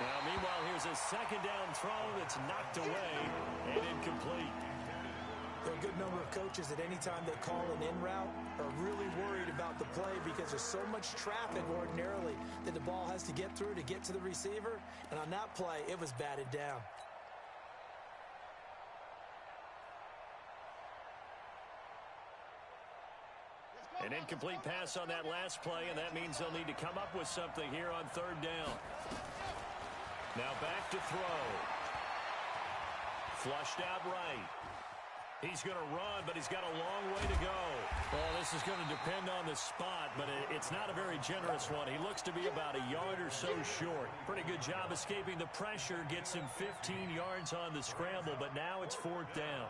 Now, meanwhile, here's a second down throw that's knocked away and incomplete. There are a good number of coaches that any time they call an in route are really worried about the play because there's so much traffic ordinarily that the ball has to get through to get to the receiver. And on that play, it was batted down. An incomplete pass on that last play, and that means they'll need to come up with something here on third down. Now back to throw. Flushed out right. He's going to run, but he's got a long way to go. Well, this is going to depend on the spot, but it's not a very generous one. He looks to be about a yard or so short. Pretty good job escaping the pressure. Gets him 15 yards on the scramble, but now it's fourth down.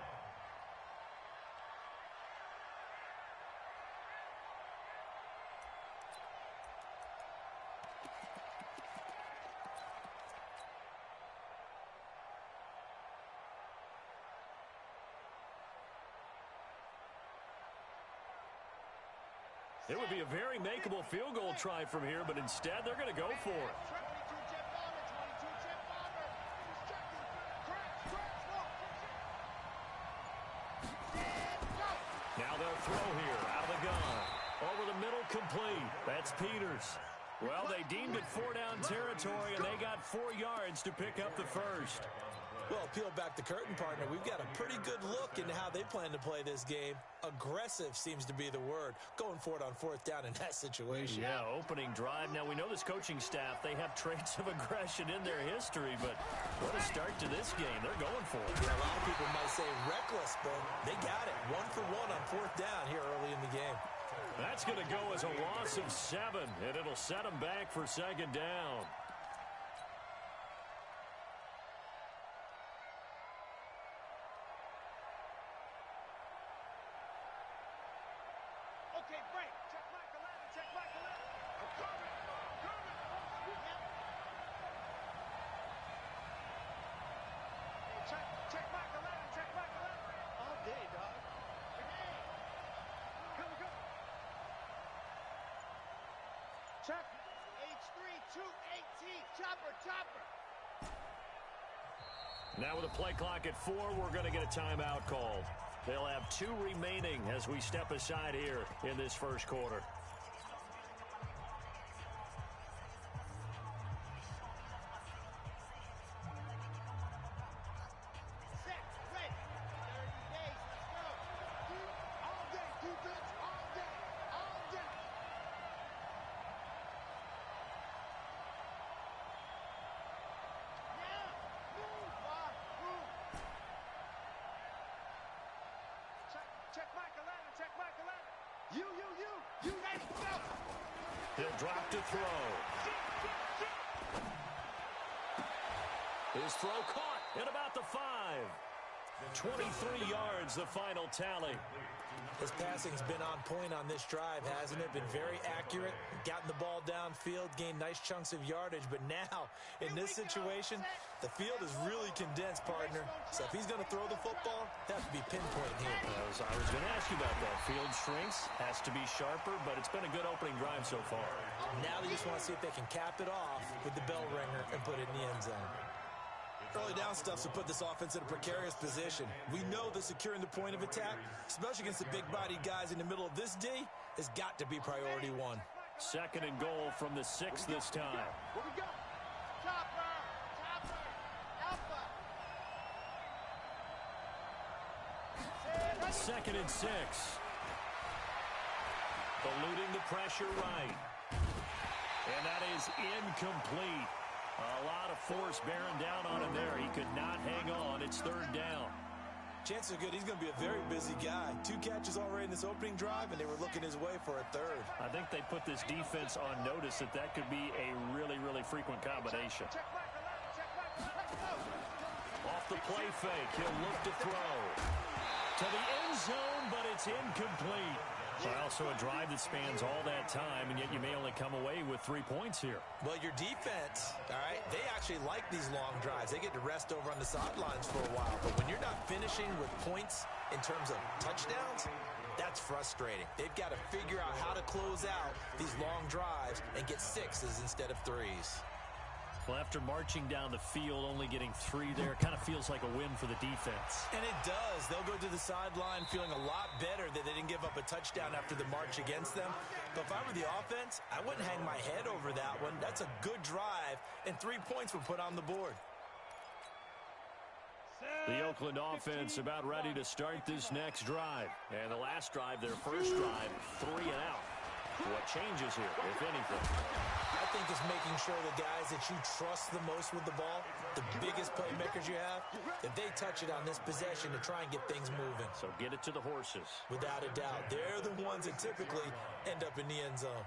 It would be a very makeable field goal try from here, but instead they're going to go for it. Now they'll throw here out of the gun. Over the middle, complete. That's Peters. Well, they deemed it 4-down territory, and they got 4 yards to pick up the first. Well, peel back the curtain, partner. We've got a pretty good look into how they plan to play this game. Aggressive seems to be the word. Going for it on fourth down in that situation. Yeah, opening drive. Now, we know this coaching staff, they have traits of aggression in their history, but what a start to this game. They're going for it. Yeah, a lot of people might say reckless, but they got it. 1 for 1 on fourth down here early in the game. That's going to go as a loss of 7, and it'll set them back for second down. Okay, break. Check Michael Allen. Check Michael Allen. Current. Yep. Check Michael Allen. Check Michael Allen. All day, dog. Come. Check. H3-218. Chopper. Now with a play clock at 4, we're going to get a timeout called. They'll have 2 remaining as we step aside here in this first quarter. Set. Ready. 30 days. Let's go. All day, defense. All day. Now. Move, boss. Move. Check Michael Allen. Check Michael Allen. You. Ready, go. He'll drop to throw. His throw caught at about the 5. 23 yards, the final tally. His passing's been on point on this drive, hasn't it? Been very accurate, gotten the ball downfield, gained nice chunks of yardage. But now, in this situation, the field is really condensed, partner. So if he's going to throw the football, that has to be pinpoint here. I was going to ask you about that. Field shrinks, has to be sharper, but it's been a good opening drive so far. Now they just want to see if they can cap it off with the bell ringer and put it in the end zone. Early down stuff to put this offense in a precarious position. We know that securing the point of attack, especially against the big-bodied guys in the middle of this D, has got to be priority 1. Second and goal from the 6 this time. Where we go? Chopper. Alpha. Second and 6. Eluding the pressure right. And that is incomplete. A lot of force bearing down on him there. He could not hang on. It's third down. Chances are good he's going to be a very busy guy. 2 catches already in this opening drive, and they were looking his way for a third. I think they put this defense on notice that could be a really, really frequent combination. Off the play fake, he'll look to throw. To the end zone, but it's incomplete. Also a drive that spans all that time, and yet you may only come away with 3 points here. Well, your defense, all right, they actually like these long drives. They get to rest over on the sidelines for a while. But when you're not finishing with points in terms of touchdowns, that's frustrating. They've got to figure out how to close out these long drives and get 6s instead of 3s. Well, after marching down the field, only getting 3 there, kind of feels like a win for the defense. And it does. They'll go to the sideline feeling a lot better that they didn't give up a touchdown after the march against them. But if I were the offense, I wouldn't hang my head over that one. That's a good drive, and 3 points were put on the board. The Oakland offense about ready to start this next drive. And the last drive, their first drive, 3 and out. What changes here, if anything? I think it's making sure the guys that you trust the most with the ball, the biggest playmakers you have, that they touch it on this possession to try and get things moving. So get it to the horses. Without a doubt. They're the ones that typically end up in the end zone.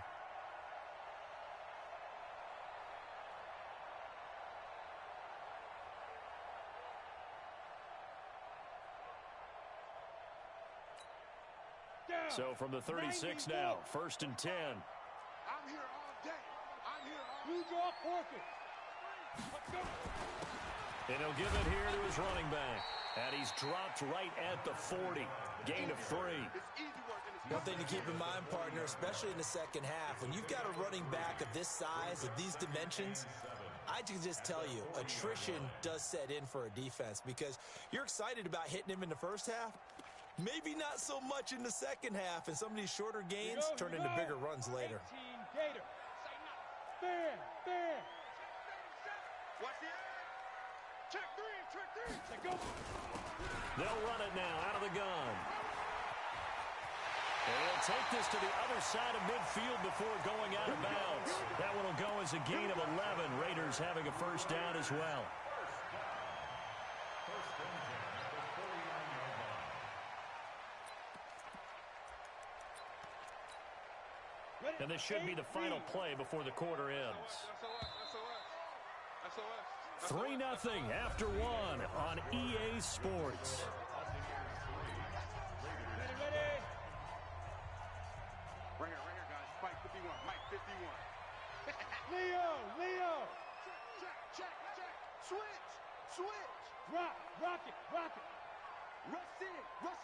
So from the 36 now, 1st and 10. I'm here all day. I'm here all day. You draw portal. Let's go. And he'll give it here to his running back. And he's dropped right at the 40. Gain of 3. One thing to keep in mind, partner, especially in the second half, when you've got a running back of this size, of these dimensions, I can just tell you, attrition does set in for a defense because you're excited about hitting him in the first half. Maybe not so much in the second half, and some of these shorter gains turn into bigger runs later. 18 Gator. Bam, bam. Watch the edge. Check 3, check 3. Check go. They'll run it now out of the gun. And he'll take this to the other side of midfield before going out of bounds. That one will go as a gain of 11. Raiders having a first down as well. And this should be the final play before the quarter ends. 3-0 after 1 on EA Sports. Ready. Right here, guys. Mike 51. Mike 51. Leo. Check. Switch. Rock it. Rush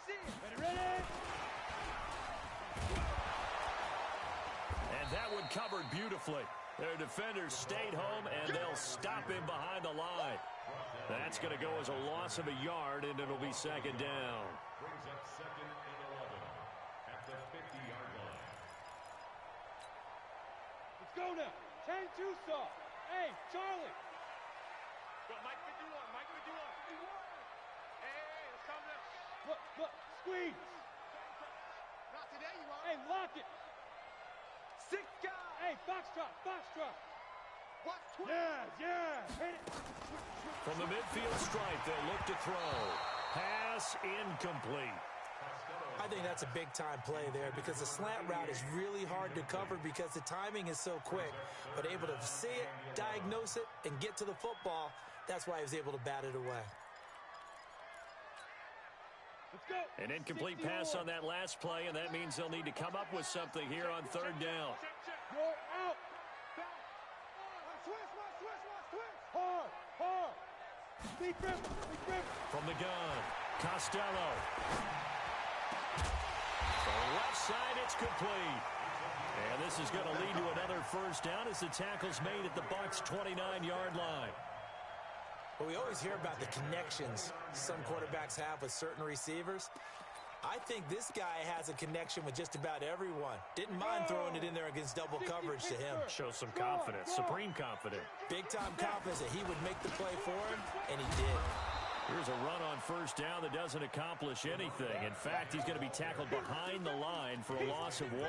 in. Ready. And that one covered beautifully. Their defenders stayed home, and they'll stop him behind the line. That's going to go as a loss of a yard, and it'll be second down. Brings up 2nd and 11 at the 50-yard line. Let's go now. 10-2 saw. Hey, Charlie. Go, Mike 51. Mike 51. Hey, let's calm down. Look. Squeeze. Not today, you are. Hey, lock it. 6 guys. Hey, foxtrot. Watch 12. Yeah. Hit it. From the midfield stripe, they'll look to throw. Pass incomplete. I think that's a big-time play there because the slant route is really hard to cover because the timing is so quick. But able to see it, diagnose it, and get to the football, that's why he was able to bat it away. Let's go. An incomplete pass on that last play, and that means they'll need to come up with something here on 3rd down. You're out. Switch. Hard. Deep grip. From the gun, Costello. From the left side, it's complete. And this is going to lead to another first down as the tackle's made at the Bucs' 29-yard line. Well, we always hear about the connections some quarterbacks have with certain receivers. I think this guy has a connection with just about everyone. Didn't mind throwing it in there against double coverage to him. Shows some confidence, supreme confidence. Big-time confidence that he would make the play for him, and he did. Here's a run on first down that doesn't accomplish anything. In fact, he's going to be tackled behind the line for a loss of 1.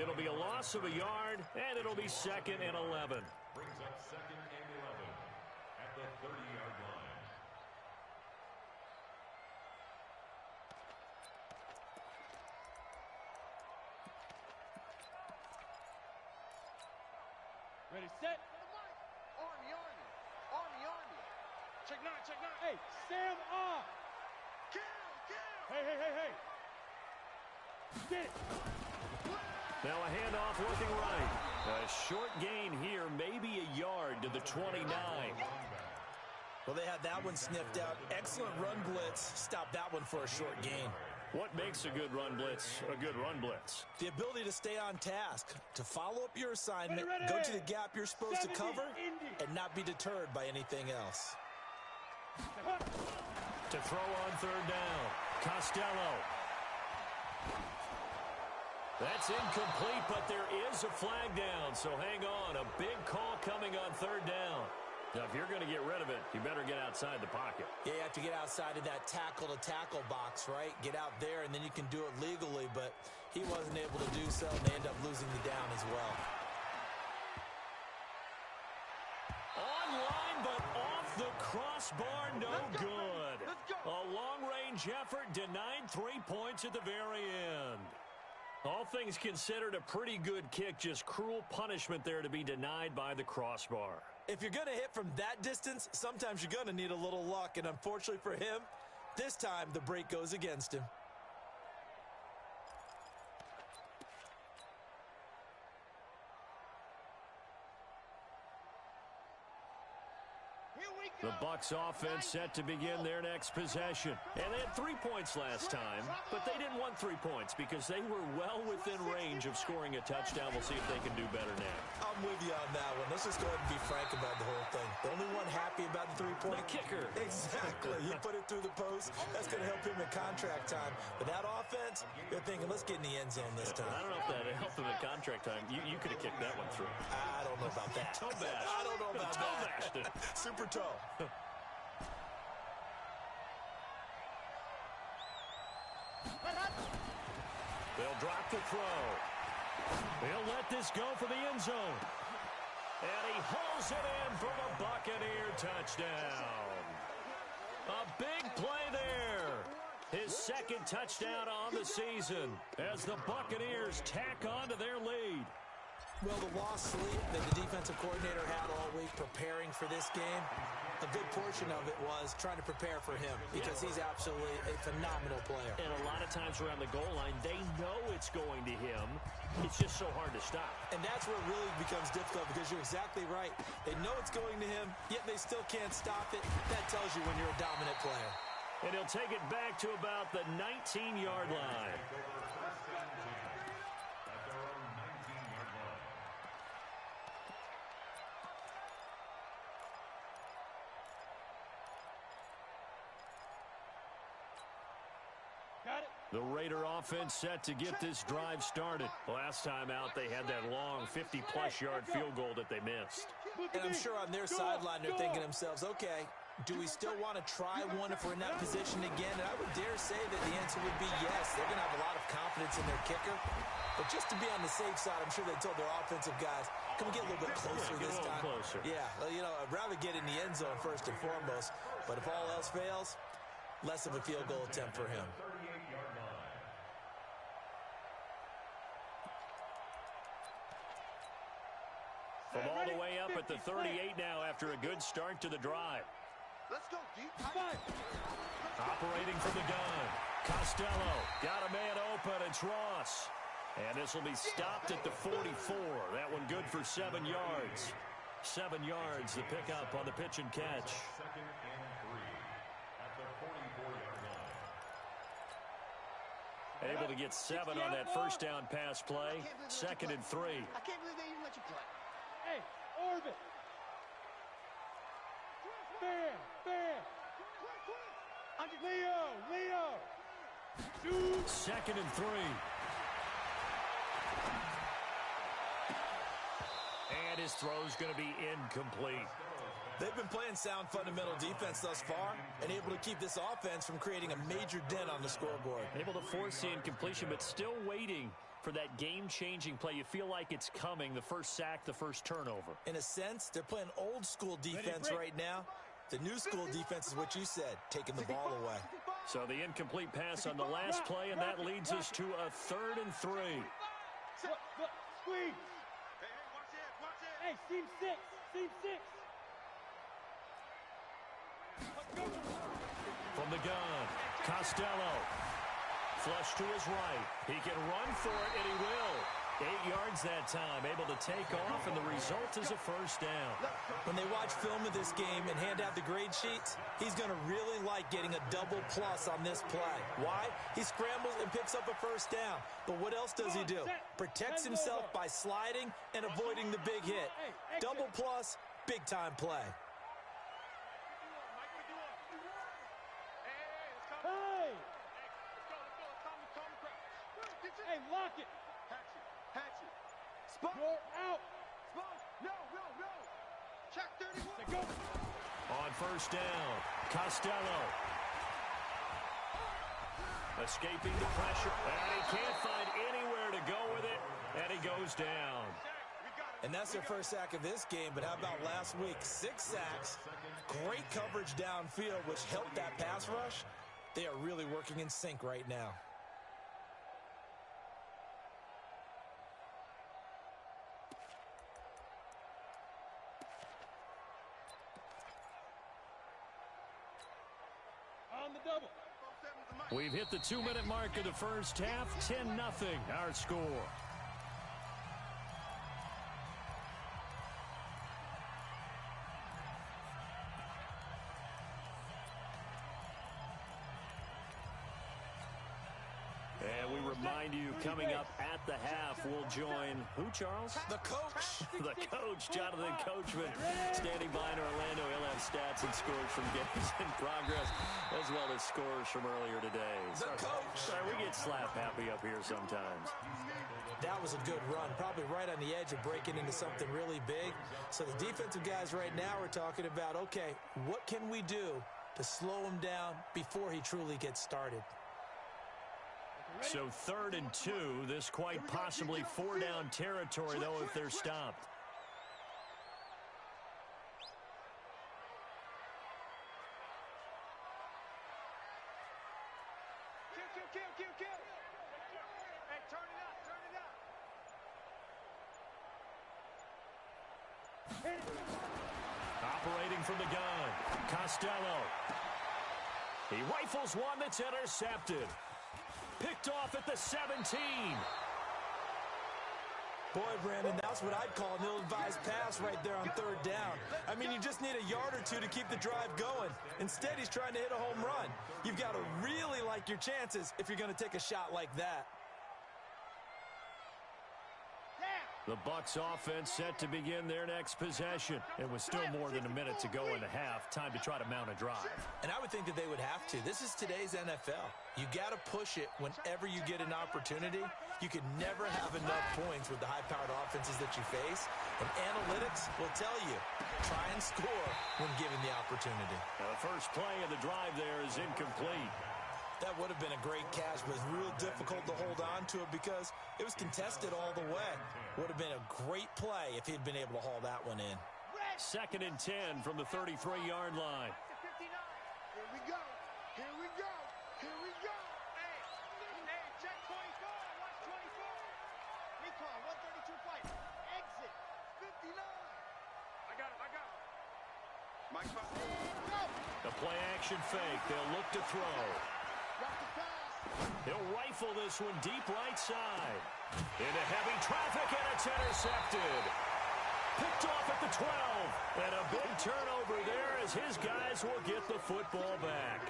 It'll be a loss of a yard, and it'll be 2nd and 11. Brings up 2nd and 11 at the 30-yard line. Ready, set. Army. Check 9. Hey, Sam off. Kill. Hey. Get it. Now a handoff looking right. A short gain here, maybe a yard to the 29. Well, they had that one sniffed out. Excellent run blitz. Stopped that one for a short gain. What makes a good run blitz a good run blitz? The ability to stay on task, to follow up your assignment, go to the gap you're supposed to cover, and not be deterred by anything else. To throw on third down, Costello. That's incomplete, but there is a flag down, so hang on. A big call coming on third down. Now, if you're going to get rid of it, you better get outside the pocket. Yeah, you have to get outside of that tackle-to-tackle box, right? Get out there, and then you can do it legally, but he wasn't able to do so, and they end up losing the down as well. Online, but off the crossbar, no good. A long-range effort denied 3 points at the very end. All things considered, a pretty good kick, just cruel punishment there to be denied by the crossbar. If you're going to hit from that distance, sometimes you're going to need a little luck, and unfortunately for him, this time the break goes against him. The Bucs offense set to begin their next possession. And they had 3 points last time, but they didn't want 3 points because they were well within range of scoring a touchdown. We'll see if they can do better now. I'm with you on that one. Let's just go ahead and be frank about the whole thing. The only one happy about the 3-point. The kicker. Exactly. He put it through the post. That's going to help him in contract time. But that offense, they're thinking, let's get in the end zone this time. I don't know if that helped him in contract time. You could have kicked that one through. I don't know about that. Toe bash. I don't know about toe that. bashed it. Super toe. They'll drop the throw. They'll let this go for the end zone. And he hauls it in for the Buccaneer touchdown. A big play there. His second touchdown on the season as the Buccaneers tack on to their lead. Well, the lost sleep that the defensive coordinator had all week preparing for this game, a good portion of it was trying to prepare for him because he's absolutely a phenomenal player. And a lot of times around the goal line, they know it's going to him. It's just so hard to stop. And that's where it really becomes difficult because you're exactly right. They know it's going to him, yet they still can't stop it. That tells you when you're a dominant player. And he'll take it back to about the 19-yard line. The Raider offense set to get this drive started. Last time out, they had that long 50-plus yard field goal that they missed. And I'm sure on their sideline, they're thinking to themselves, okay, do we still want to try one if we're in that position again? And I would dare say that the answer would be yes. They're going to have a lot of confidence in their kicker. But just to be on the safe side, I'm sure they told their offensive guys, can we get a little bit closer this time? Closer. Yeah, well, you know, I'd rather get in the end zone first and foremost. But if all else fails, less of a field goal attempt for him. From all the way up at the 38 now after a good start to the drive. Let's go deep. Operating from the gun. Costello got a man open. It's Ross. And this will be stopped at the 44. That one good for 7 yards. 7 yards, the pickup on the pitch and catch. Second and 3 at the 44-yard line. Able to get 7 on that first down pass play. 2nd and 3. I can't believe they even let you play. Hey, Orbit. Bam. Leo. 2nd and 3. And his throw's going to be incomplete. They've been playing sound fundamental defense thus far and able to keep this offense from creating a major dent on the scoreboard. Able to force the incompletion, but still waiting for that game-changing play. You feel like it's coming, the first sack, the first turnover. In a sense, they're playing old-school defense right now. The new school defense is what you said, taking the ball away. So the incomplete pass on the last play, and that leads us to a 3rd and 3. Squeeze. Hey, seam 6. From the gun, Costello. Flush to his right. He can run for it, and he will. 8 yards that time, able to take off, and the result is a first down. When they watch film of this game and hand out the grade sheets, he's going to really like getting a double plus on this play. Why? He scrambles and picks up a first down. But what else does he do? Protects himself by sliding and avoiding the big hit. Double plus, big-time play. Hey, lock it. Hatchet. Spot. You're out. Spot. No. Check 31. Go. On first down, Costello. Escaping the pressure, and he can't find anywhere to go with it, and he goes down. And that's their first sack of this game, but how about last week? 6 sacks, great coverage downfield, which helped that pass rush. They are really working in sync right now. On the double. We've hit the 2-minute mark of the first half. 10-0 our score. And we remind you, coming up at the half, we'll join who, Charles? The coach. The coach, Jonathan Coachman, standing by in Orlando. He'll have stats and scores from games in progress, as well as scores from earlier today. The coach. Sorry, we get slap happy up here sometimes. That was a good run, probably right on the edge of breaking into something really big. So the defensive guys right now are talking about, okay, what can we do to slow him down before he truly gets started? So 3rd and 2, this quite possibly 4-down territory, though, if they're stopped. Kill. Hey, turn it up. Operating from the gun, Costello. He rifles one that's intercepted. Picked off at the 17. Boy, Brandon, that's what I'd call an ill-advised pass right there on 3rd down. I mean, you just need a yard or two to keep the drive going. Instead, he's trying to hit a home run. You've got to really like your chances if you're going to take a shot like that. The Bucs offense set to begin their next possession. It was still more than a minute to go in the half. Time to try to mount a drive. And I would think that they would have to. This is today's NFL. You got to push it whenever you get an opportunity. You can never have enough points with the high-powered offenses that you face. And analytics will tell you, try and score when given the opportunity. Now, the first play of the drive there is incomplete. That would have been a great catch, but it's real difficult to hold on to it because it was contested all the way. Would have been a great play if he'd been able to haul that one in. 2nd and 10 from the 33-yard line. Here we go. Hey, check 24. Watch 24. Recon, 132 flight. Exit. 59. I got him. Mike, go. The play-action fake. They'll look to throw. Drop the pass. He'll rifle this one deep right side. Into heavy traffic, and it's intercepted. Picked off at the 12. And a big turnover there as his guys will get the football back.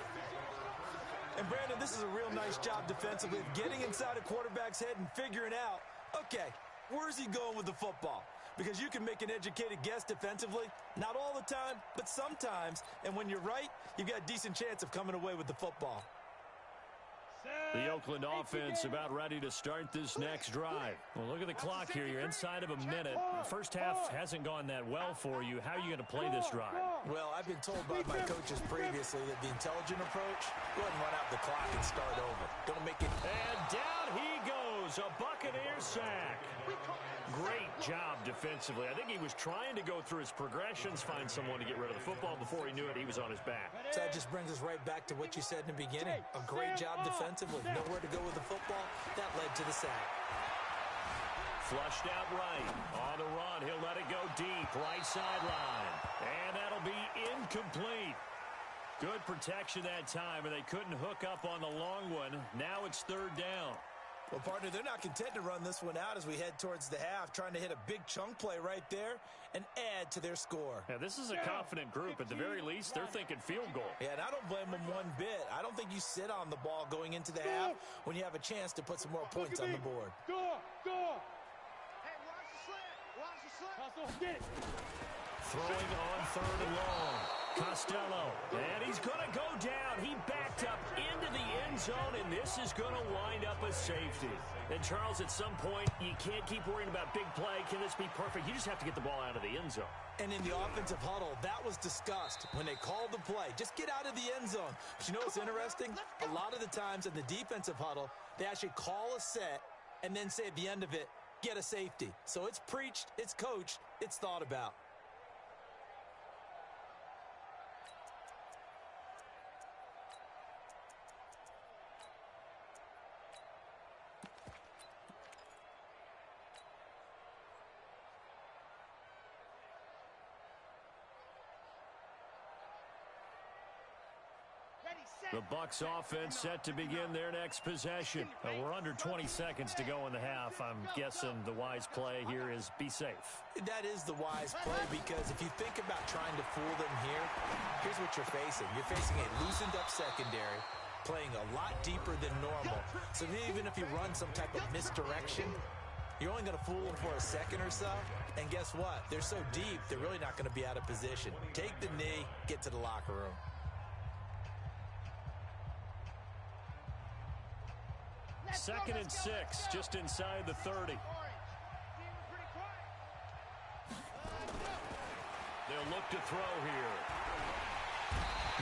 And, Brandon, this is a real nice job defensively of getting inside a quarterback's head and figuring out, okay, where's he going with the football? Because you can make an educated guess defensively. Not all the time, but sometimes. And when you're right, you've got a decent chance of coming away with the football. The Oakland offense about ready to start this next drive. Well, look at the clock here. You're inside of a minute. The first half hasn't gone that well for you. How are you going to play this drive? Well, I've been told by my coaches previously that the intelligent approach, go ahead and run out the clock and start over. Don't make it. And down he goes. A Buccaneer sack. Great job defensively. I think he was trying to go through his progressions, find someone to get rid of the football. Before he knew it, he was on his back. So that just brings us right back to what you said in the beginning. A great job defensively. Nowhere to go with the football. That led to the sack. Flushed out right. On the run, he'll let it go deep. Right sideline. And that'll be incomplete. Good protection that time, and they couldn't hook up on the long one. Now it's 3rd down. Well, partner, they're not content to run this one out as we head towards the half, trying to hit a big chunk play right there and add to their score. Yeah, this is a confident group. At the very least, they're thinking field goal. Yeah, and I don't blame them one bit. I don't think you sit on the ball going into the half when you have a chance to put some more points on the board. Go! Hey, watch the slant. Watch the slant. Hustle, get it. Throwing on 3rd and long. Costello, and he's going to go down. He backed up into the end zone, and this is going to wind up a safety. And, Charles, at some point, you can't keep worrying about big play. Can this be perfect? You just have to get the ball out of the end zone. And in the offensive huddle, that was discussed when they called the play. Just get out of the end zone. But you know what's interesting? A lot of the times in the defensive huddle, they actually call a set and then say at the end of it, get a safety. So it's preached, it's coached, it's thought about. The Bucs offense set to begin their next possession. We're under 20 seconds to go in the half. I'm guessing the wise play here is be safe. That is the wise play because if you think about trying to fool them here, here's what you're facing. You're facing a loosened up secondary, playing a lot deeper than normal. So even if you run some type of misdirection, you're only going to fool them for a second or so. And guess what? They're so deep, they're really not going to be out of position. Take the knee, get to the locker room. Second and 6, just inside the 30. They'll look to throw here.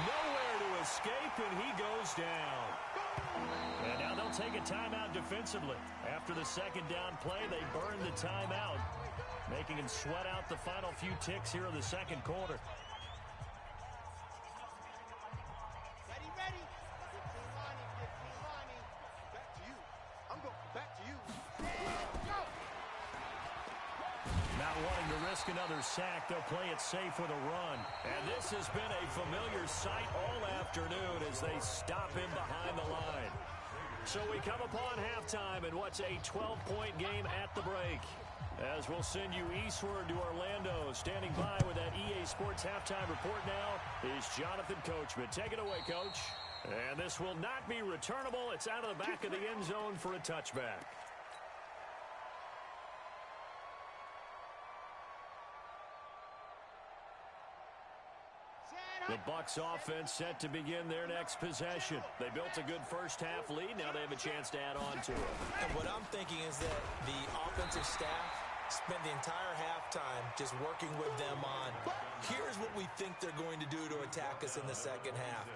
Nowhere to escape, and he goes down. And now they'll take a timeout defensively. After the second down play, they burn the timeout, making them sweat out the final few ticks here in the second quarter. Another sack. They'll play it safe with a run. And this has been a familiar sight all afternoon as they stop him behind the line. So we come upon halftime in what's a 12-point game at the break. As we'll send you eastward to Orlando. Standing by with that EA Sports halftime report now is Jonathan Coachman. Take it away, Coach. And this will not be returnable. It's out of the back of the end zone for a touchback. The Bucs offense set to begin their next possession. They built a good first half lead. Now they have a chance to add on to it. And what I'm thinking is that the offensive staff spent the entire halftime just working with them on, here's what we think they're going to do to attack us in the second half.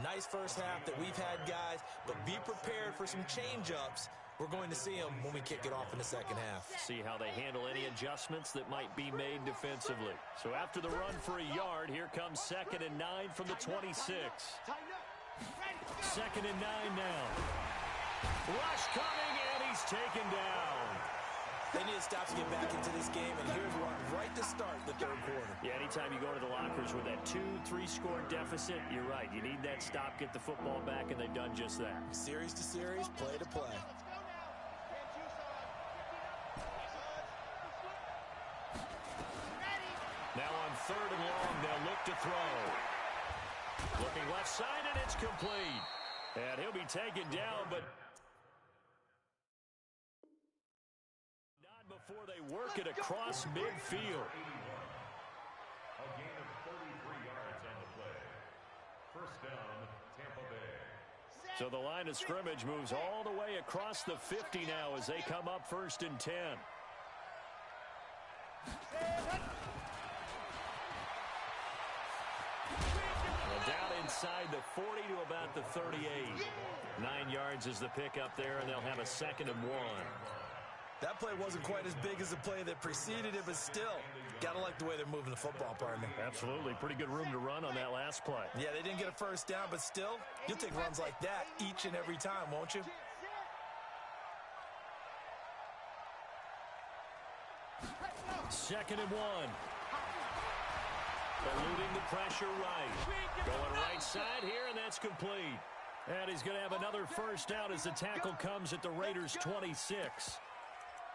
Nice first half that we've had, guys, but be prepared for some change-ups. We're going to see them when we kick it off in the second half. See how they handle any adjustments that might be made defensively. So after the run for a yard, here comes 2nd and 9 from the 26. 2nd and 9 now. Rush coming, and he's taken down. They need to stop to get back into this game, and here's one right to start the third quarter. Yeah, anytime you go to the lockers with that 2-3 score deficit, you're right. You need that stop, get the football back, and they've done just that. Series to series, play to play. Now on 3rd and long, they'll look to throw. Looking left side, and it's complete. And he'll be taken down, but not before they work it across midfield. A gain of 33 yards on the play. First down, Tampa Bay. So the line of scrimmage moves all the way across the 50 now as they come up 1st and 10. Down inside the 40 to about the 38. 9 yards is the pickup there, and they'll have a 2nd and 1. That play wasn't quite as big as the play that preceded it, but still, gotta like the way they're moving the football, partner. Absolutely. Pretty good room to run on that last play. Yeah, they didn't get a first down, but still, you'll take runs like that each and every time, won't you? Second and 1. Eluding the pressure right. Going right side here, and that's complete. And he's going to have another first down as the tackle comes at the Raiders' 26.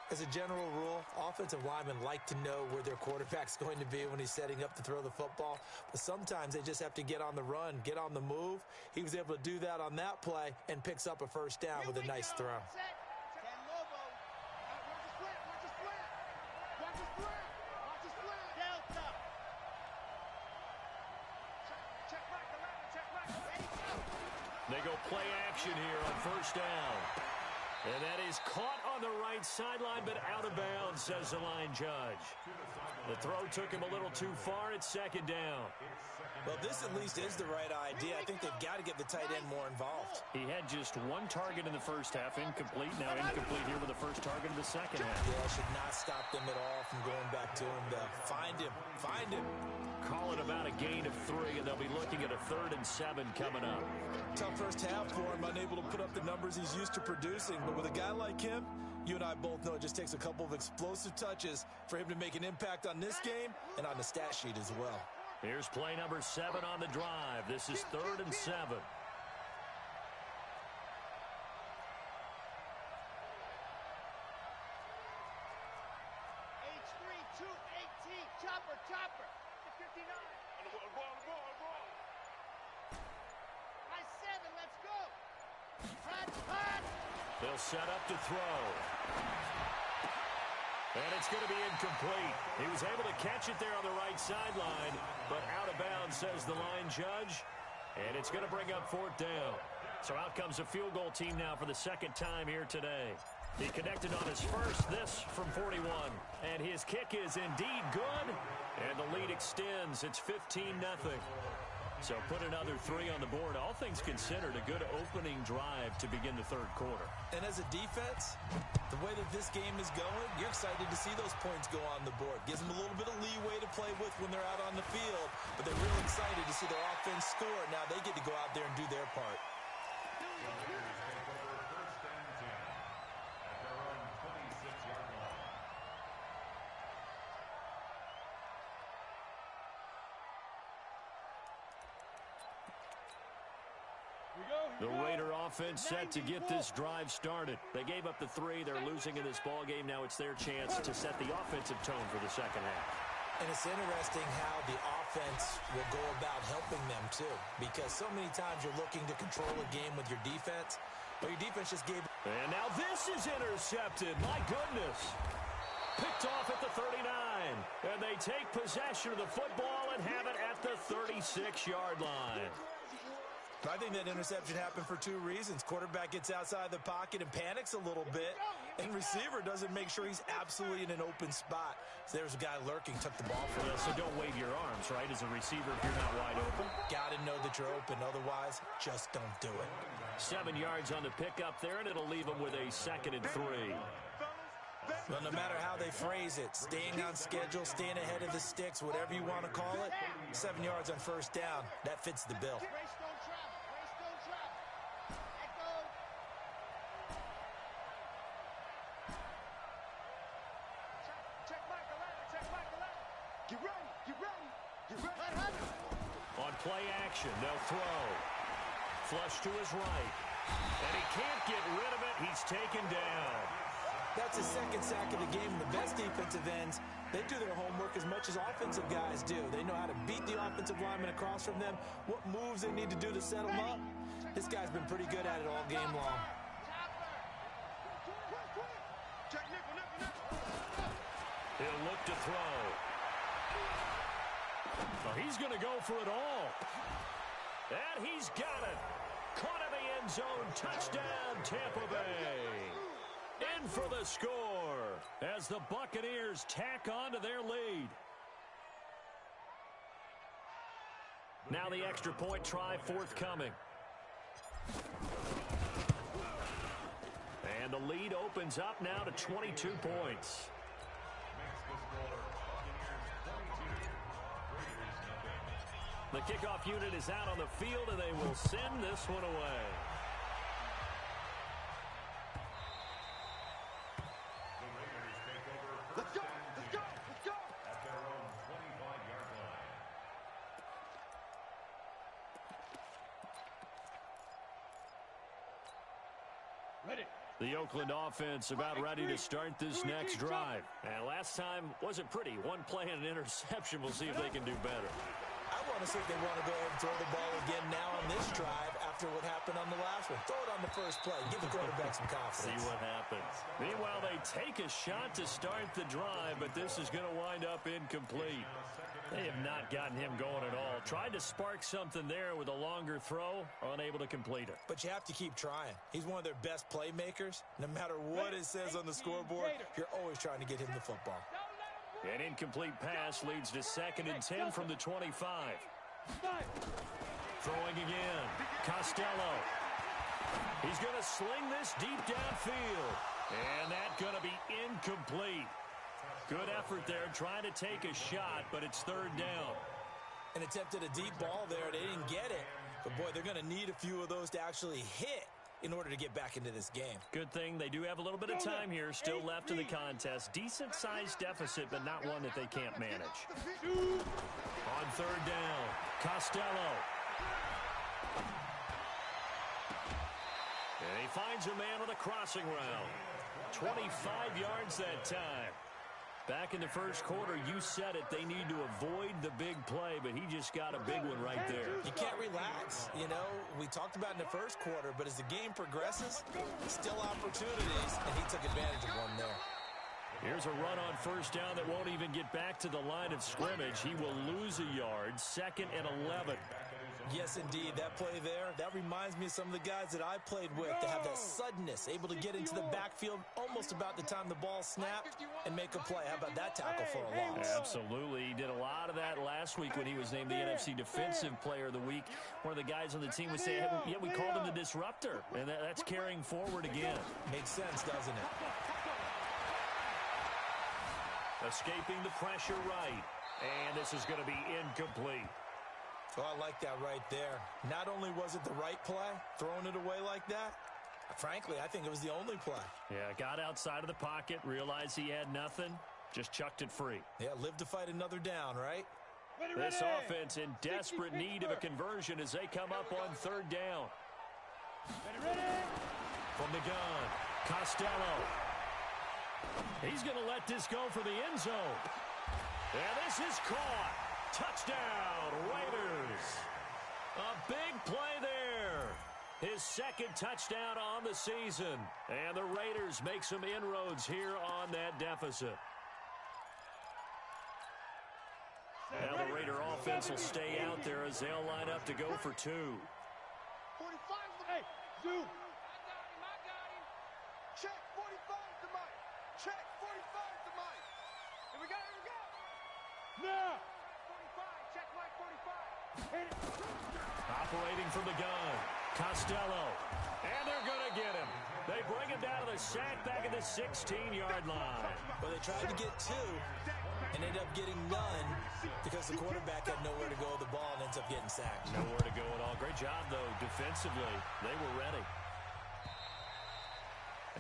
As a general rule, offensive linemen like to know where their quarterback's going to be when he's setting up to throw the football. But sometimes they just have to get on the run, get on the move. He was able to do that on that play and picks up a first down with a nice throw. They go play action here on first down. And that is caught on the right sideline, but out of bounds, says the line judge. The throw took him a little too far. It's second down. Well, this at least is the right idea. I think they've got to get the tight end more involved. He had just one target in the first half, incomplete. Now incomplete here with the first target in the second half. Yeah, should not stop them at all from going back to him, though. Find him. Find him. Call it about a gain of 3, and they'll be looking at a 3rd and 7 coming up. Tough first half for him, unable to put up the numbers he's used to producing. But with a guy like him, you and I both know it just takes a couple of explosive touches for him to make an impact on this game and on the stat sheet as well. Here's play number 7 on the drive. This is 3rd and 7. Chopper. 59. On the ball. High 7, let's go. Hot. They'll set up to throw. And it's going to be incomplete. He was able to catch it there on the right sideline, but out of bounds, says the line judge. And it's going to bring up 4th down. So out comes a field goal team now for the second time here today. He connected on his first, this from 41. And his kick is indeed good. And the lead extends. It's 15-0. So put another 3 on the board. All things considered, a good opening drive to begin the third quarter. And as a defense, the way that this game is going, you're excited to see those points go on the board. Gives them a little bit of leeway to play with when they're out on the field. But they're real excited to see their offense score. Now they get to go out there and do their part. The Raider offense set to get this drive started. They gave up the 3. They're losing in this ball game. Now it's their chance to set the offensive tone for the second half. And it's interesting how the offense will go about helping them, too. Because so many times you're looking to control a game with your defense, but your defense just gave... And now this is intercepted. My goodness. Picked off at the 39. And they take possession of the football and have it at the 36-yard line. I think that interception happened for 2 reasons. Quarterback gets outside the pocket and panics a little bit, and receiver doesn't make sure he's absolutely in an open spot. So there's a guy lurking, took the ball from him. So don't wave your arms, right, as a receiver if you're not wide open. Got to know that you're open. Otherwise, just don't do it. 7 yards on the pickup there, and it'll leave him with a 2nd and 3. Well, no matter how they phrase it, staying on schedule, staying ahead of the sticks, whatever you want to call it, 7 yards on first down, that fits the bill. On play action, they'll throw. Flush to his right. And he can't get rid of it. He's taken down. That's his 2nd sack of the game. The best defensive ends, they do their homework as much as offensive guys do. They know how to beat the offensive lineman across from them, what moves they need to do to set them up. This guy's been pretty good at it all game long. He'll look to throw. Well, he's going to go for it all. And he's got it. Caught in the end zone. Touchdown, Tampa Bay. In for the score as the Buccaneers tack on to their lead. Now the extra point try forthcoming. And the lead opens up now to 22 points. The kickoff unit is out on the field, and they will send this one away. Let's go! At their own 25-yard line. 25 The Oakland offense about ready to start this next drive. And last time wasn't pretty. One play and an interception. We'll see if they can do better. I want to see if they want to go ahead and throw the ball again now on this drive after what happened on the last one. Throw it on the first play. Give the quarterback some confidence. See what happens. Meanwhile, they take a shot to start the drive, but this is going to wind up incomplete. They have not gotten him going at all. Tried to spark something there with a longer throw, unable to complete it. But you have to keep trying. He's one of their best playmakers. No matter what it says on the scoreboard, you're always trying to get him the football. An incomplete pass leads to 2nd and 10 from the 25. Throwing again. Costello. He's going to sling this deep downfield. And that's going to be incomplete. Good effort there, trying to take a shot, but it's 3rd down. And attempted a deep ball there. They didn't get it. But, boy, they're going to need a few of those to actually hit in order to get back into this game. Good thing they do have a little bit of time here still left in the contest. Decent-sized deficit, but not one that they can't manage. On 3rd down, Costello. And he finds a man on the crossing route. 25 yards that time. Back in the first quarter, you said it, they need to avoid the big play, but he just got a big one right there. You can't relax. You know, we talked about in the first quarter, but as the game progresses, still opportunities, and he took advantage of one there. Here's a run on 1st down that won't even get back to the line of scrimmage. He will lose a yard, 2nd and 11. Yes, indeed. That play there, that reminds me of some of the guys that I played with that have that suddenness, able to get into the backfield almost about the time the ball snapped and make a play. How about that tackle for a loss? Absolutely. He did a lot of that last week when he was named the NFC Defensive Player of the Week. One of the guys on the team would say, hey, yeah, we called him the disruptor, and that's carrying forward again. Makes sense, doesn't it? Escaping the pressure right, and this is going to be incomplete. Oh, I like that right there. Not only was it the right play, throwing it away like that, frankly, I think it was the only play. Yeah, got outside of the pocket, realized he had nothing, just chucked it free. Yeah, live to fight another down, right? This offense in desperate need of a conversion as they come up on 3rd down. From the gun, Costello. He's going to let this go for the end zone. And this is caught. Touchdown, Raiders. A big play there. His 2nd touchdown on the season. And the Raiders make some inroads here on that deficit. Now the Raider offense will stay out there as they'll line up to go for 2. 45, hey, zoom. I got him. Check, 45 to Mike. Check, 45 to Mike. Here we go, here we go. Now. 45, check Mike, 45. Hit it. Operating from the gun, Costello. And they're going to get him. They bring him down to the sack back at the 16-yard line. Well, they tried to get 2 and ended up getting none because the quarterback had nowhere to go with the ball and ends up getting sacked. Nowhere to go at all. Great job, though, defensively. They were ready.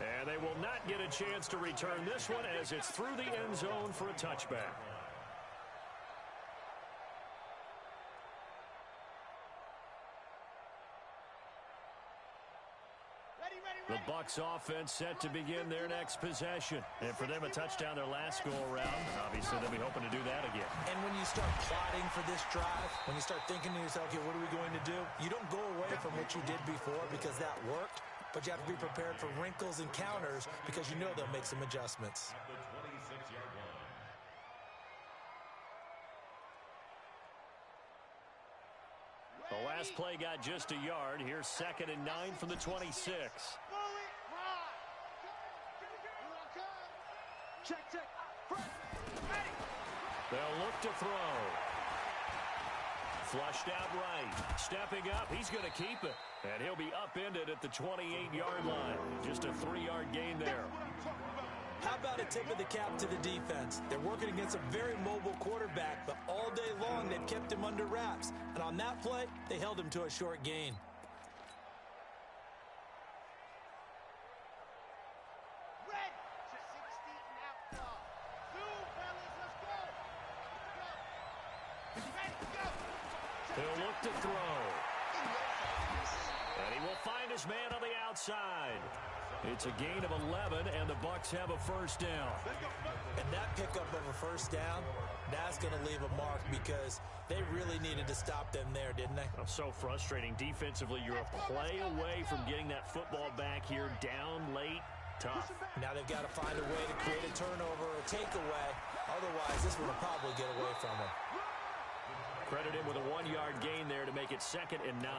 And they will not get a chance to return this one as it's through the end zone for a touchback. The Bucs offense set to begin their next possession. And for them, a touchdown their last go-around. Obviously, they'll be hoping to do that again. And when you start plotting for this drive, when you start thinking to yourself, okay, what are we going to do? You don't go away from what you did before because that worked, but you have to be prepared for wrinkles and counters because you know they'll make some adjustments. At the 26-yard line. The last play got just a yard. Here's 2nd and 9 from the 26. Check, check. Ready. They'll look to throw. Flushed out right. Stepping up, he's going to keep it. And he'll be upended at the 28-yard line. Just a 3-yard gain there. How about a tip of the cap to the defense? They're working against a very mobile quarterback, but all day long they've kept him under wraps. And on that play, they held him to a short gain. Red to 60 and outlaw. Zoom, fellas, let's go. Ready, go. He'll look to throw. And he will find his man on the outside. It's a gain of 11, and the Bucs have a first down. And that pickup of a first down, that's going to leave a mark because they really needed to stop them there, didn't they? Oh, so frustrating. Defensively, you're a play away from getting that football back here. Down late, tough. Now they've got to find a way to create a turnover or takeaway. Otherwise, this one will probably get away from them. Credit him with a 1-yard gain there to make it 2nd and 9.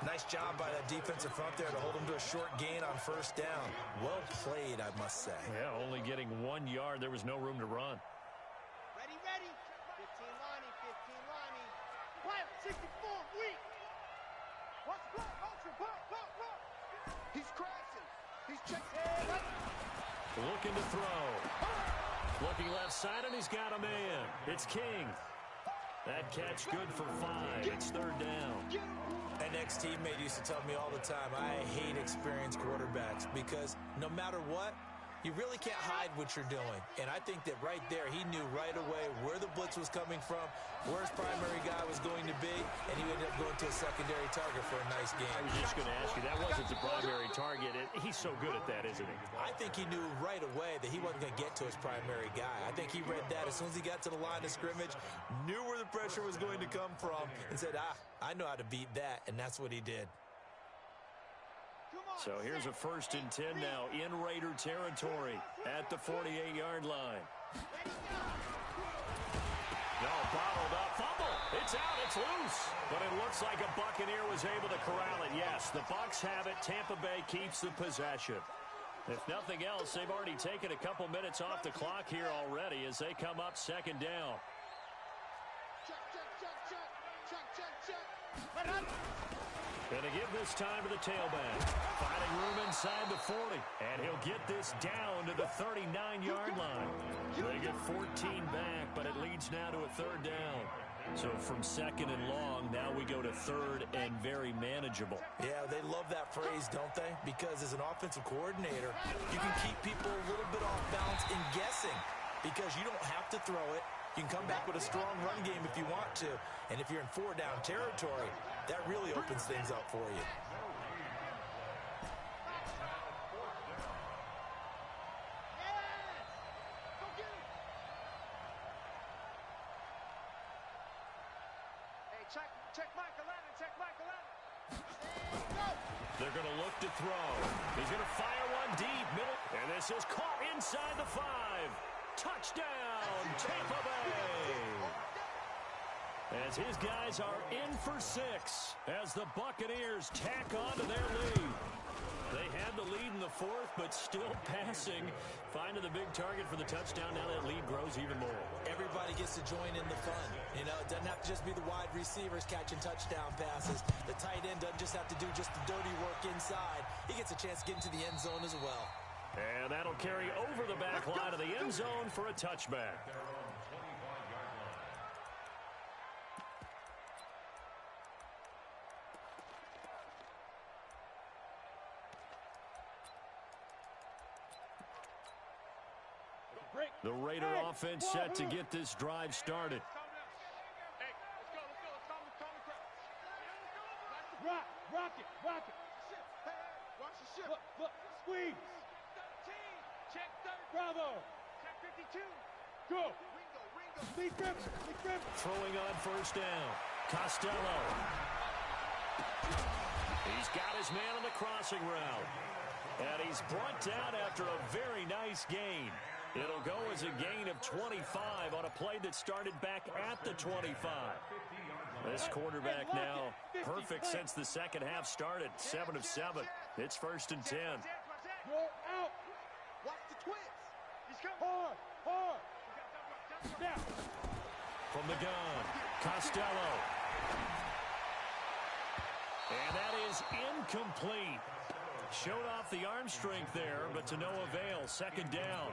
Nice job by that defensive front there to hold them to a short gain on first down. Well played, I must say. Yeah, only getting 1 yard. There was no room to run. Ready, ready. 15 Lonnie, 15 Lonnie. Pilot, 64, weak. Watch the block, ultra, block. He's crashing. He's checking. Looking to throw. Looking left side, and he's got a man. It's King. That catch good for 5. It's 3rd down. An ex-teammate used to tell me all the time, I hate experienced quarterbacks because no matter what, you really can't hide what you're doing. And I think that right there, he knew right away where the blitz was coming from, where his primary guy was going to be, and he ended up going to a secondary target for a nice game. I was just going to ask you, that wasn't the primary target. He's so good at that, isn't he? I think he knew right away that he wasn't going to get to his primary guy. I think he read that as soon as he got to the line of scrimmage, knew where the pressure was going to come from, and said, I know how to beat that, and that's what he did. So here's a 1st and 10 now in Raider territory at the 48-yard line. No, bottled up, fumble. It's out, it's loose. But it looks like a Buccaneer was able to corral it. Yes, the Bucs have it. Tampa Bay keeps the possession. If nothing else, they've already taken a couple minutes off the clock here already as they come up 2nd down. Going to give this time to the tailback. Finding room inside the 40. And he'll get this down to the 39-yard line. They get 14 back, but it leads now to a 3rd down. So from 2nd and long, now we go to 3rd and very manageable. Yeah, they love that phrase, don't they? Because as an offensive coordinator, you can keep people a little bit off balance in guessing because you don't have to throw it. You can come back with a strong run game if you want to. And if you're in 4-down territory, that really opens things up for you. Check Michael Allen, check Michael Allen. They're going to look to throw. He's going to fire one deep, middle. And this is caught inside the 5. Touchdown, Tampa Bay. As his guys are in for 6 as the Buccaneers tack on to their lead. They had the lead in the 4th, but still passing. Finding the big target for the touchdown. Now that lead grows even more. Everybody gets to join in the fun. You know, it doesn't have to just be the wide receivers catching touchdown passes. The tight end doesn't just have to do just the dirty work inside. He gets a chance to get into the end zone as well. And that'll carry over the back line of the end zone for a touchback. The Raider offense set to get this drive started. Hey, let's go. Rock it. Hey, watch the ship. Look, squeeze. 13, check 30. Bravo. Check 52. Go. Ringo. Lead grip. Throwing on 1st down. Costello. He's got his man on the crossing route. And he's brought down after a very nice gain. It'll go as a gain of 25 on a play that started back at the 25. This quarterback now perfect since the 2nd half started. 7 of 7. It's 1st and 10. You're out. Watch the twins. He's coming. Hard. Down. From the gun, Costello. And that is incomplete. Showed off the arm strength there, but to no avail. 2nd down.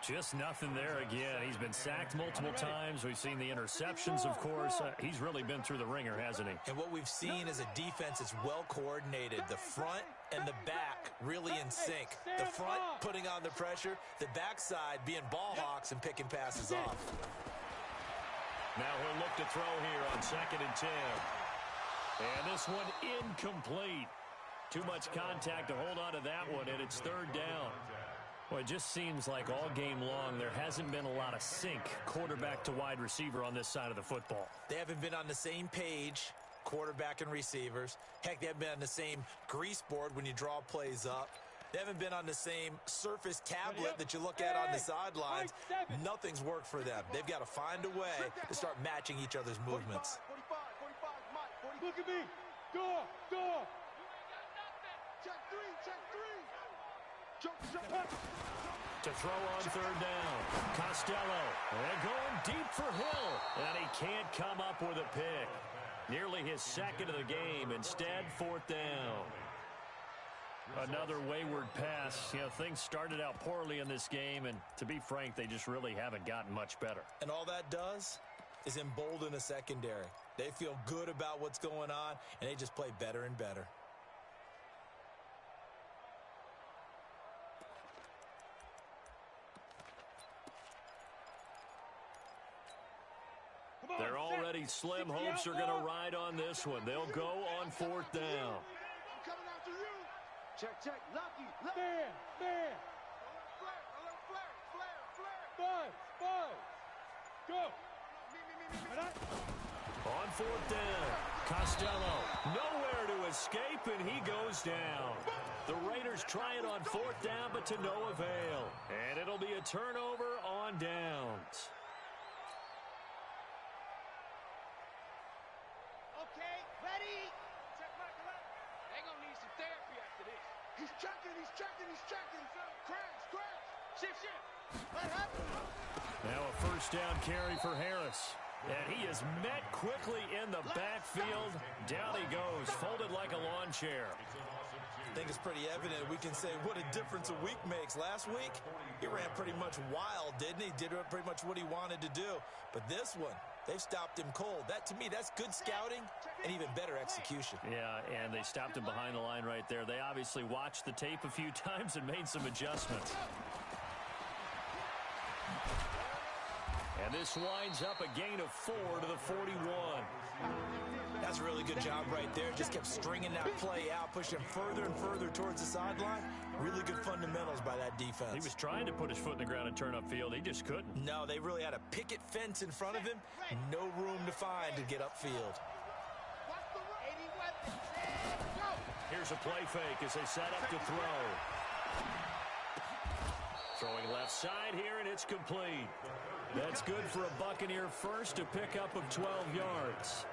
Just nothing there again. He's been sacked multiple times. We've seen the interceptions, of course. He's really been through the ringer, hasn't he? And what we've seen is a defense that's well coordinated. The front and the back really in sync. The front putting on the pressure. The backside being ball hawks and picking passes off. Now he'll look to throw here on 2nd and 10. And this one incomplete. Too much contact to hold on to that one, and it's third down. Well, it just seems like all game long there hasn't been a lot of sync quarterback to wide receiver on this side of the football. They haven't been on the same page, quarterback and receivers. Heck, they haven't been on the same grease board when you draw plays up. They haven't been on the same surface tablet that you look at on the sidelines. Nothing's worked for them. They've got to find a way to start matching each other's movements. 45, Mike. Look at me. Go. Check three. To throw on third down, Costello, and going deep for Hill, and he can't come up with a pick. Nearly his second of the game, instead fourth down. Another wayward pass. You know, things started out poorly in this game, and to be frank, they just really haven't gotten much better. And all that does is embolden a secondary. They feel good about what's going on, and they just play better and better. They're already slim hopes are going to ride on this one. They'll go on fourth down. I'm coming after you. Check. Lucky. Man. Flare. Buzz. Go. On fourth down, Costello nowhere to escape, and he goes down. The Raiders try it on fourth down, but to no avail. And it'll be a turnover on downs. Okay, ready. Check Mike. They're going to need some therapy after this. He's checking. Crash. Shift. What happened? Now a first down carry for Harris. And he is met quickly in the backfield. Down he goes, folded like a lawn chair. I think it's pretty evident. We can say what a difference a week makes. Last week, he ran pretty much wild, didn't he? Did pretty much what he wanted to do. But this one, they've stopped him cold. That, to me, that's good scouting and even better execution. Yeah, and they stopped him behind the line right there. They obviously watched the tape a few times and made some adjustments. And this winds up a gain of 4 to the 41. That's a really good job right there. Just kept stringing that play out, pushing further and further towards the sideline. Really good fundamentals by that defense. He was trying to put his foot in the ground and turn upfield. He just couldn't. No, they really had a picket fence in front of him. No room to find to get upfield. Here's a play fake as they set up to throw. Throwing left side here, and it's complete. That's good for a Buccaneer first, a pickup of 12 yards.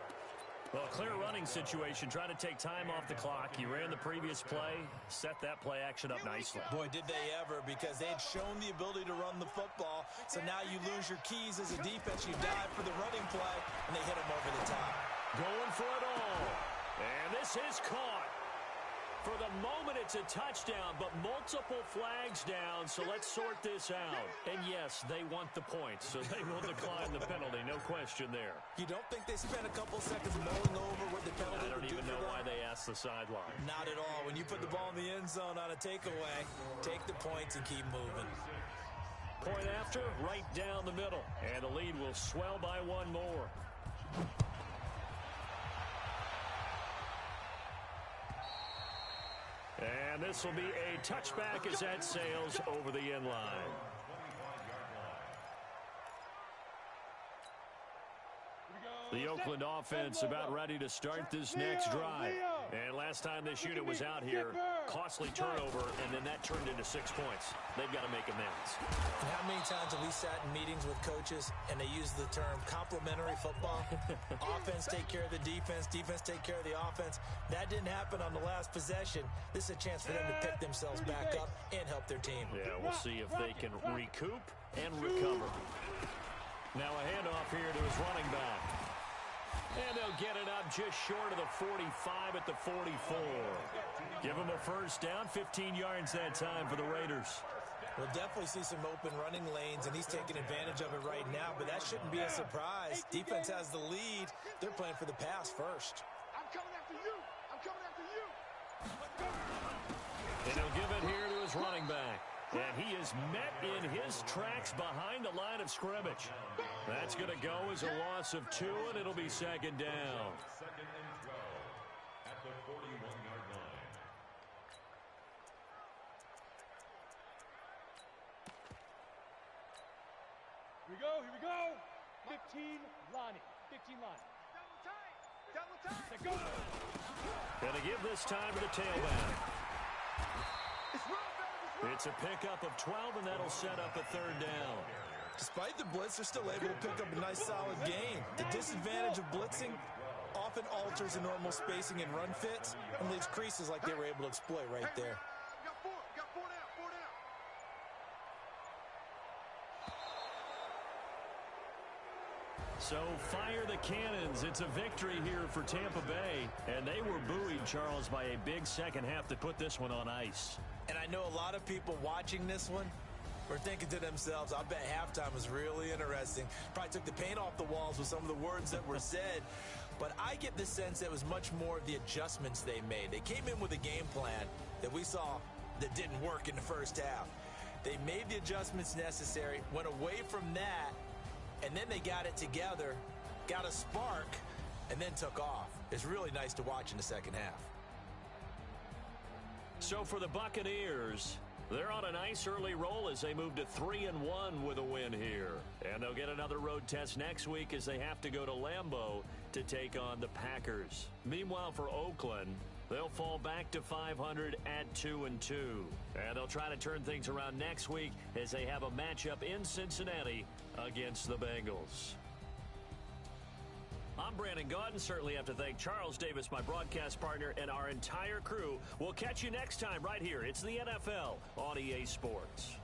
Well, clear running situation, trying to take time off the clock. He ran the previous play, set that play action up nicely. Boy, did they ever, because they had shown the ability to run the football. So now you lose your keys as a defense. You dive for the running play, and they hit him over the top. Going for it all. And this is caught. For the moment, it's a touchdown, but multiple flags down, so let's sort this out. And yes, they want the points, so they will decline the penalty, no question there. You don't think they spent a couple seconds mulling over what the penalty I don't would do even for know them? why they asked the sideline. Not at all. When you put the ball in the end zone on a takeaway, take the points and keep moving. Point after, right down the middle, and the lead will swell by one more. And this will be a touchback as that sails over the end line. The Oakland offense about ready to start this next drive. And last time this unit was out here, costly turnover, and then that turned into 6 points. They've got to make amends. And how many times have we sat in meetings with coaches and they use the term complementary football? Offense take care of the defense, defense take care of the offense. That didn't happen on the last possession. This is a chance for them to pick themselves back up and help their team. Yeah, we'll see if they can recoup and recover. Now a handoff here to his running back. And they'll get it up just short of the 45 at the 44. Give them a first down, 15 yards that time for the Raiders. We'll definitely see some open running lanes, and he's taking advantage of it right now, but that shouldn't be a surprise. Defense has the lead. They're playing for the pass first. I'm coming after you. And he'll give it here to his running back. And he is met in his tracks behind the line of scrimmage. That's going to go as a loss of 2, and it'll be second down. Second and 12 at the 41-yard line. Here we go, here we go. 15, Lonnie. 15, Lonnie. Double tight. Go. Gonna give this time to the tailback. It's a pickup of 12, and that'll set up a third down. Despite the blitz, they're still able to pick up a nice, solid gain. The disadvantage of blitzing often alters the normal spacing and run fits and leaves creases like they were able to exploit right there. Got four down. So fire the cannons. It's a victory here for Tampa Bay. And they were buoyed, Charles, by a big second half that put this one on ice. And I know a lot of people watching this one were thinking to themselves, I bet halftime was really interesting. Probably took the paint off the walls with some of the words that were said. But I get the sense it was much more of the adjustments they made. They came in with a game plan that we saw that didn't work in the first half. They made the adjustments necessary, went away from that, and then they got it together, got a spark, and then took off. It's really nice to watch in the second half. So for the Buccaneers, they're on a nice early roll as they move to 3-1 with a win here. And they'll get another road test next week as they have to go to Lambeau to take on the Packers. Meanwhile, for Oakland, they'll fall back to 500 at 2-2. And they'll try to turn things around next week as they have a matchup in Cincinnati against the Bengals. I'm Brandon Gaudin. Certainly have to thank Charles Davis, my broadcast partner, and our entire crew. We'll catch you next time right here. It's the NFL on EA Sports.